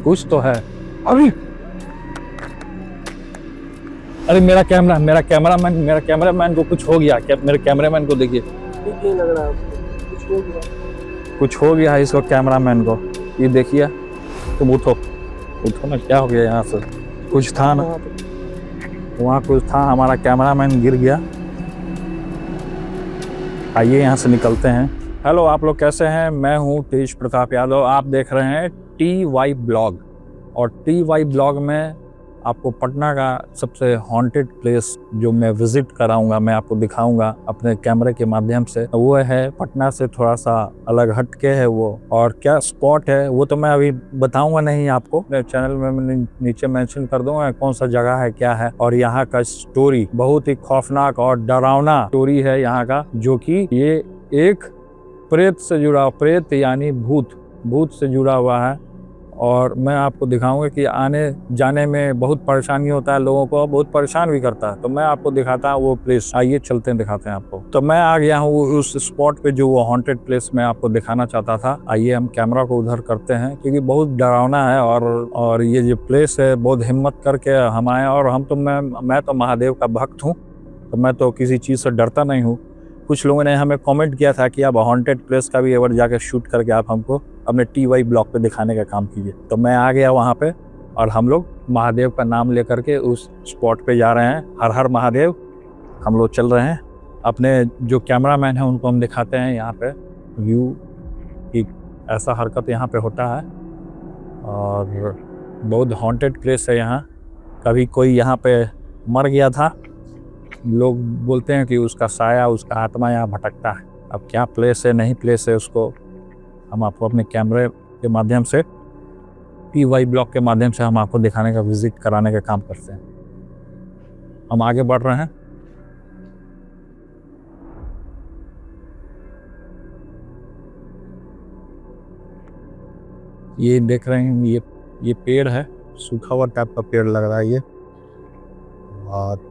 कुछ तो है। अरे अरे मेरा कैमरामैन को कुछ हो गया क्या? मेरे कैमरामैन को देखिए, ठीक नहीं लग रहा है आपको? कुछ हो गया? कुछ हो गया है इसको, कैमरामैन को। ये देखिए, तुम उठो, उठो ना, क्या हो गया यहाँ से? कुछ था ना वहाँ पे? वहाँ, कुछ था, हमारा कैमरामैन गिर गया। आइए यहाँ से निकलते हैं। हेलो, आप लोग कैसे हैं? मैं हूँ तेज प्रताप यादव, आप देख रहे हैं TY ब्लॉग। और TY ब्लॉग में आपको पटना का सबसे हॉन्टेड प्लेस जो मैं विजिट कराऊंगा, मैं आपको दिखाऊंगा अपने कैमरे के माध्यम से। वो है पटना से थोड़ा सा अलग हट के है वो, और क्या स्पॉट है वो तो मैं अभी बताऊंगा नहीं आपको। मेरे चैनल में मैं नीचे मेंशन कर दूंगा कौन सा जगह है, क्या है। और यहाँ का स्टोरी बहुत ही खौफनाक और डरावना स्टोरी है यहाँ का, जो कि ये एक प्रेत से जुड़ा, प्रेत यानी भूत से जुड़ा हुआ है। और मैं आपको दिखाऊंगा कि आने जाने में बहुत परेशानी होता है, लोगों को बहुत परेशान भी करता है। तो मैं आपको दिखाता हूँ वो प्लेस। आइए चलते हैं, दिखाते हैं आपको। तो मैं आ गया हूँ उस स्पॉट पे जो वो हॉन्टेड प्लेस मैं आपको दिखाना चाहता था। आइए हम कैमरा को उधर करते हैं, क्योंकि बहुत डरावना है। और ये जो प्लेस है, बहुत हिम्मत करके हम आए। और मैं तो महादेव का भक्त हूँ, तो मैं तो किसी चीज़ से डरता नहीं हूँ। कुछ लोगों ने हमें कमेंट किया था कि आप हॉन्टेड प्लेस का भी एक बार जाकर शूट करके आप हमको अपने TY ब्लॉग पे दिखाने का काम कीजिए। तो मैं आ गया वहाँ पे, और हम लोग महादेव का नाम लेकर के उस स्पॉट पे जा रहे हैं। हर हर महादेव। हम लोग चल रहे हैं। अपने जो कैमरामैन हैं उनको हम दिखाते हैं यहाँ पे व्यू की, ऐसा हरकत यहाँ पे होता है। और बहुत हॉन्टेड प्लेस है यहाँ। कभी कोई यहाँ पे मर गया था, लोग बोलते हैं कि उसका साया, उसका आत्मा यहाँ भटकता है। अब क्या प्लेस है, नहीं प्लेस है, उसको हम आपको अपने कैमरे के माध्यम से, TY ब्लॉग के माध्यम से हम आपको दिखाने का, विजिट कराने का काम करते हैं। हम आगे बढ़ रहे हैं। ये देख रहे हैं, ये पेड़ है, सूखा हुआ टाइप का पेड़ लग रहा है ये। और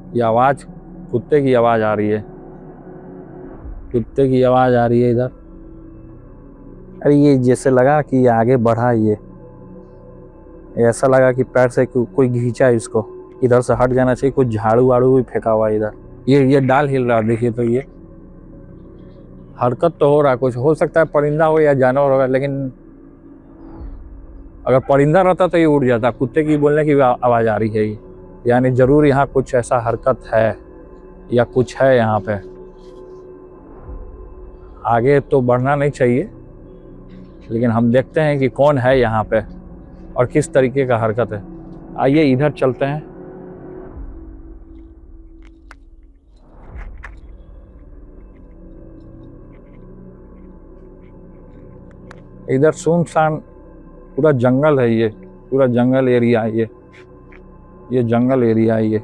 ये आवाज, कुत्ते की आवाज आ रही है, कुत्ते की आवाज आ रही है इधर। अरे ये जैसे लगा कि ये आगे बढ़ा, ये ऐसा लगा कि पैर से कोई घींचा इसको, इधर से हट जाना चाहिए। कुछ झाड़ू वाड़ू भी फेंका हुआ इधर। ये डाल हिल रहा, देखिए तो ये हरकत तो हो रहा है। कुछ हो सकता है परिंदा हो या जानवर होगा, लेकिन अगर परिंदा रहता तो ये उड़ जाता। कुत्ते की बोलने की आवाज आ रही है ये, यानी जरूर यहाँ कुछ ऐसा हरकत है या कुछ है यहाँ पे। आगे तो बढ़ना नहीं चाहिए, लेकिन हम देखते हैं कि कौन है यहाँ पे और किस तरीके का हरकत है। आइए इधर चलते हैं। इधर सुनसान पूरा जंगल है, ये पूरा जंगल एरिया है ये जंगल एरिया है ये।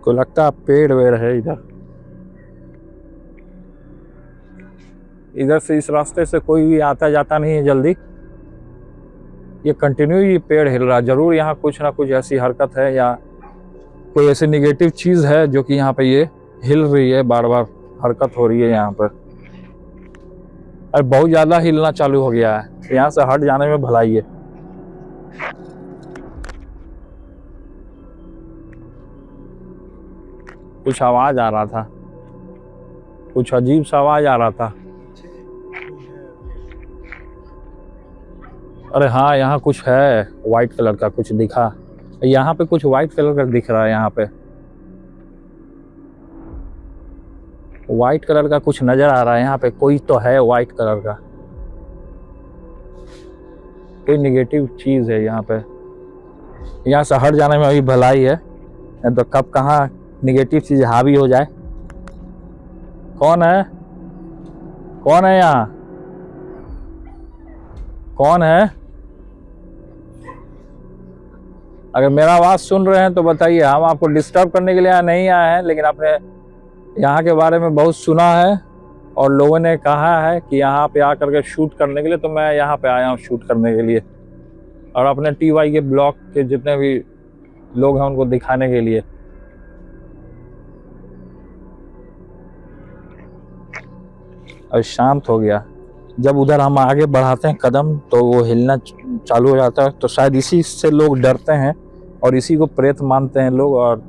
को लगता है पेड़ वेड़ है इधर। इधर से, इस रास्ते से कोई भी आता जाता नहीं है जल्दी। ये कंटिन्यू ये पेड़ हिल रहा, जरूर यहाँ कुछ ना कुछ ऐसी हरकत है या कोई ऐसी निगेटिव चीज है जो कि यहाँ पे ये हिल रही है, बार बार हरकत हो रही है यहाँ पर। और बहुत ज्यादा हिलना चालू हो गया है, यहाँ से हट जाने में भलाई है। कुछ आवाज आ रहा था, कुछ अजीब सा आवाज आ रहा था। अरे हाँ, यहाँ कुछ है व्हाइट कलर का, कुछ दिखा यहाँ पे, कुछ व्हाइट कलर का दिख रहा है यहाँ पे। व्हाइट कलर का कुछ नजर आ रहा है यहाँ पे, कोई तो है व्हाइट कलर का, कोई निगेटिव चीज है यहाँ पे। यहाँ से हट जाने में अभी भलाई है, तो कब कहाँ निगेटिव चीज हावी हो जाए। कौन है, कौन है यहाँ, कौन है? अगर मेरा आवाज सुन रहे हैं तो बताइए। हम आपको डिस्टर्ब करने के लिए यहाँ नहीं आए हैं, लेकिन आपने यहाँ के बारे में बहुत सुना है और लोगों ने कहा है कि यहाँ पे आकर के शूट करने के लिए, तो मैं यहाँ पे आया हूँ शूट करने के लिए, और अपने TY के ब्लॉग के जितने भी लोग हैं उनको दिखाने के लिए। और शांत हो गया। जब उधर हम आगे बढ़ाते हैं कदम तो वो हिलना चालू हो जाता है, तो शायद इसी से लोग डरते हैं और इसी को प्रेत मानते हैं लोग और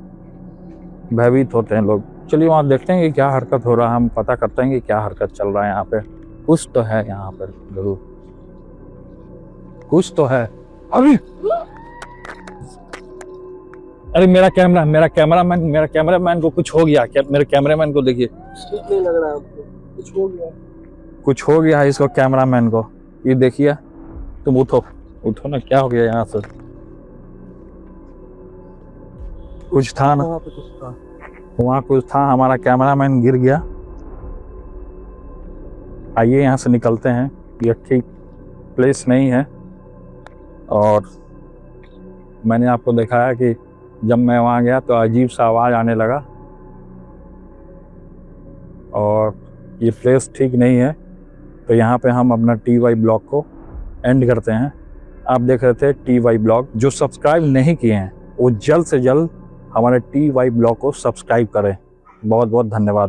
भयभीत होते हैं लोग। चलिए वहाँ देखते हैं कि क्या हरकत हो रहा है, हम पता करते हैं कि क्या हरकत चल रहा है यहाँ पे। कुछ तो है यहाँ पर जरूर, कुछ तो है। अरे मेरा कैमरामैन को कुछ हो गया क्या? मेरे कैमरामैन को देखिए, ठीक नहीं लग रहा आपको? कुछ हो गया? कुछ हो गया है इसको, कैमरामैन को। ये देखिए, तुम उठो ना, क्या हो गया यहाँ से? कुछ था ना वहाँ पे कुछ था। वहाँ, कुछ था, हमारा कैमरामैन गिर गया। आइए यहाँ से निकलते हैं, ये ठीक प्लेस नहीं है। और मैंने आपको दिखाया कि जब मैं वहाँ गया तो अजीब सा आवाज़ आने लगा और ये प्लेस ठीक नहीं है। तो यहाँ पे हम अपना TY ब्लॉग को एंड करते हैं। आप देख रहे थे TY ब्लॉग। जो सब्सक्राइब नहीं किए हैं वो जल्द से जल्द हमारे TY ब्लॉग को सब्सक्राइब करें। बहुत बहुत धन्यवाद।